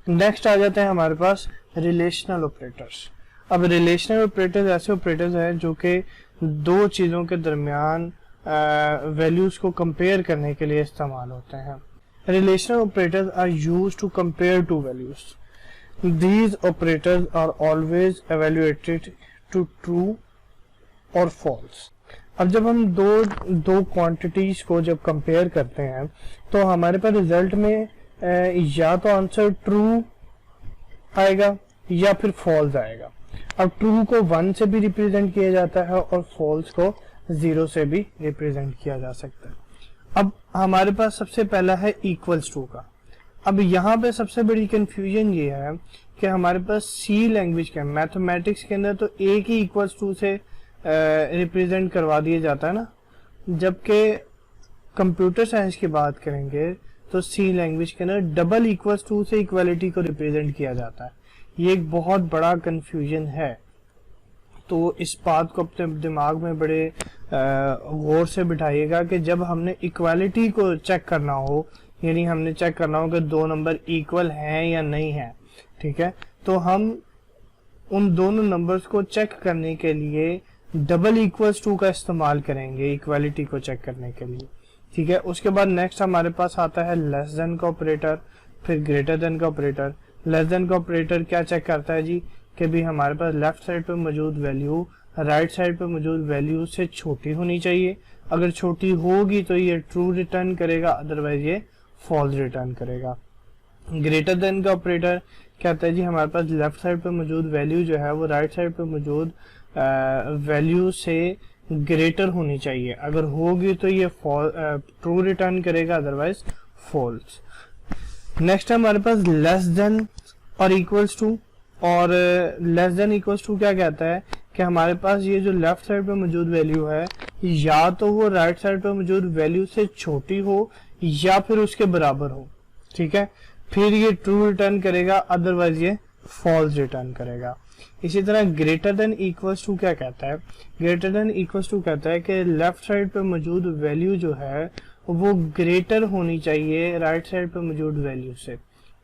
Next आ जाते हैं हमारे पास रिलेशनल ऑपरेटर्स। अब रिलेशनल ऑपरेटर्स ऐसे ऑपरेटर्स हैं जो कि दो चीजों के दरमियान वैल्यूज को कंपेयर करने के लिए इस्तेमाल होते हैं। Relational operators are used to compare two values. These operators are always evaluated to true और फॉल्स। अब जब हम दो क्वांटिटीज को जब कंपेयर करते हैं तो हमारे पास रिजल्ट में या तो आंसर ट्रू आएगा या फिर फॉल्स आएगा। अब ट्रू को 1 से भी रिप्रेजेंट किया जाता है और फॉल्स को 0 से भी रिप्रेजेंट किया जा सकता है। अब हमारे पास सबसे पहला है इक्वल्स टू का। अब यहाँ पे सबसे बड़ी कंफ्यूजन ये है कि हमारे पास सी लैंग्वेज के मैथमेटिक्स के अंदर तो एक ही इक्वल्स टू से रिप्रेजेंट करवा दिया जाता है ना, जबकि कंप्यूटर साइंस की बात करेंगे तो सी लैंग्वेज के अंदर डबल इक्वल्स टू से इक्वालिटी को रिप्रेजेंट किया जाता है। ये एक बहुत बड़ा कंफ्यूजन है, तो इस बात को अपने दिमाग में बड़े गौर से बिठाइएगा कि जब हमने इक्वालिटी को चेक करना हो, यानी हमने चेक करना हो कि दो नंबर इक्वल हैं या नहीं है, ठीक है, तो हम उन दोनों नंबर्स को चेक करने के लिए डबल इक्वल्स टू का इस्तेमाल करेंगे इक्वालिटी को चेक करने के लिए, ठीक है। उसके बाद नेक्स्ट हमारे पास आता है लेस देन का ऑपरेटर, फिर ग्रेटर देन का ऑपरेटर। लेस देन का ऑपरेटर क्या चेक करता है जी कि भी हमारे पास लेफ्ट साइड पे मौजूद वैल्यू राइट साइड पे मौजूद वैल्यू से छोटी होनी चाहिए। अगर छोटी होगी तो ये ट्रू रिटर्न करेगा, अदरवाइज ये फॉल्स रिटर्न करेगा। ग्रेटर देन का ऑपरेटर कहता है जी हमारे पास लेफ्ट साइड पे मौजूद वैल्यू जो है वो राइट साइड पे मौजूद वैल्यू से ग्रेटर होनी चाहिए। अगर होगी तो ये ट्रू रिटर्न करेगा, अदरवाइज फॉल्स। नेक्स्ट है हमारे पास लेस देन और इक्वल्स टू। और लेस देन इक्वल्स टू क्या कहता है कि हमारे पास ये जो लेफ्ट साइड पे मौजूद वैल्यू है या तो वो राइट साइड पे मौजूद वैल्यू से छोटी हो या फिर उसके बराबर हो, ठीक है, फिर ये ट्रू रिटर्न करेगा, अदरवाइज ये फॉल्स रिटर्न करेगा। इसी तरह ग्रेटर देन इक्वल्स टू क्या कहता है, ग्रेटर देन इक्वल्स टू कहता है कि लेफ्ट साइड पे मौजूद वैल्यू जो है वो ग्रेटर होनी चाहिए राइट साइड पे मौजूद वैल्यू से,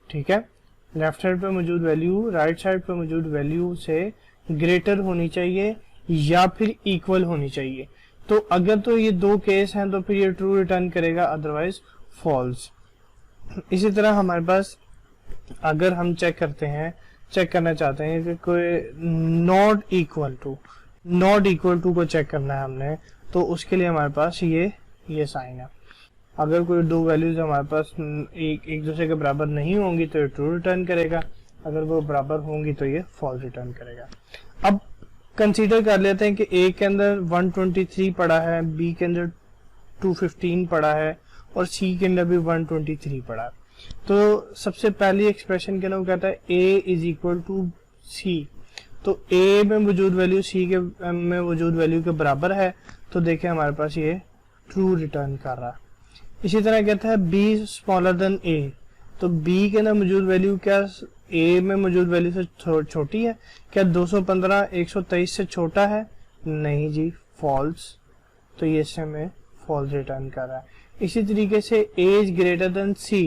ठीक है, लेफ्ट साइड पे मौजूद वैल्यू राइट साइड पे मौजूद वैल्यू से ग्रेटर होनी चाहिए या फिर इक्वल होनी चाहिए। तो अगर तो ये दो केस हैं तो फिर ये ट्रू रिटर्न करेगा, अदरवाइज फॉल्स। इसी तरह हमारे पास अगर हम चेक करना चाहते हैं कि कोई नॉट इक्वल टू को चेक करना है हमने, तो उसके लिए हमारे पास ये साइन है। अगर कोई दो वैल्यूज हमारे पास एक दूसरे के बराबर नहीं होंगी तो ये ट्रू रिटर्न करेगा, अगर वो बराबर होंगी तो ये फॉल्स रिटर्न करेगा। अब कंसीडर कर लेते हैं कि ए के अंदर 123 पड़ा है, बी के अंदर 215 पड़ा है और सी के अंदर भी 123 पड़ा है। तो सबसे पहली एक्सप्रेशन के अंदर वो कहता है ए इज इक्वल टू सी, तो ए में मौजूद वैल्यू सी के में मौजूद वैल्यू के बराबर है, तो देखें हमारे पास ये ट्रू रिटर्न कर रहा है। इसी तरह कहता है बी स्मॉलर देन ए, तो बी के अंदर मौजूद वैल्यू क्या ए में मौजूद वैल्यू से छोटी है, क्या 215 123 से छोटा है, नहीं जी, फॉल्स, तो ये इससे हमें फॉल्स रिटर्न कर रहा है। इसी तरीके से ए इज ग्रेटर देन सी,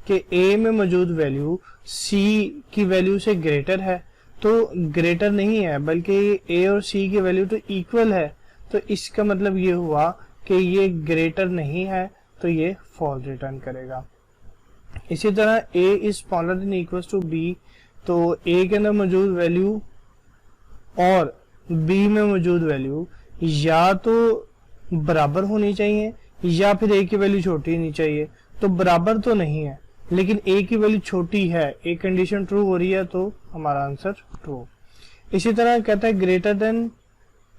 कि ए में मौजूद वैल्यू सी की वैल्यू से ग्रेटर है, तो ग्रेटर नहीं है बल्कि ए और सी की वैल्यू तो इक्वल है, तो इसका मतलब ये हुआ कि ये ग्रेटर नहीं है, तो ये फॉल्स रिटर्न करेगा। इसी तरह a is smaller than equals to b, तो a के अंदर मौजूद वैल्यू और b में मौजूद वैल्यू या तो बराबर होनी चाहिए या फिर a की वैल्यू छोटी होनी चाहिए, तो बराबर तो नहीं है लेकिन a की वैल्यू छोटी है, एक कंडीशन ट्रू हो रही है, तो हमारा आंसर ट्रू। इसी तरह कहता है greater than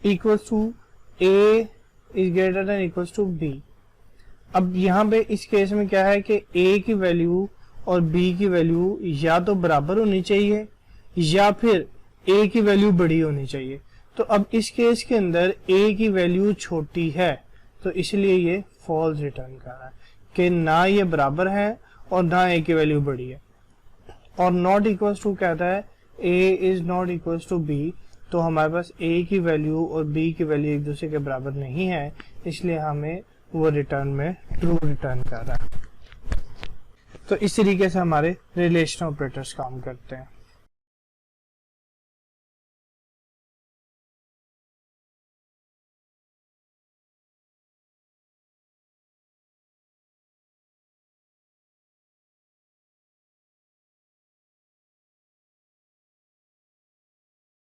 equals to a is greater than equals to b। अब यहाँ पे इस केस में क्या है कि a की वैल्यू और b की वैल्यू या तो बराबर होनी चाहिए या फिर a की वैल्यू बड़ी होनी चाहिए। तो अब इस केस के अंदर a की वैल्यू छोटी है, तो इसलिए ये फॉल्स रिटर्न कर रहा है कि ना ये बराबर है और ना a की वैल्यू बड़ी है। और नॉट इक्वल्स टू कहता है a is not equals to b, तो हमारे पास a की वैल्यू और b की वैल्यू एक दूसरे के बराबर नहीं है, इसलिए हमें वो रिटर्न में ट्रू रिटर्न कर रहा है। तो इस तरीके से हमारे रिलेशनल ऑपरेटर्स काम करते हैं।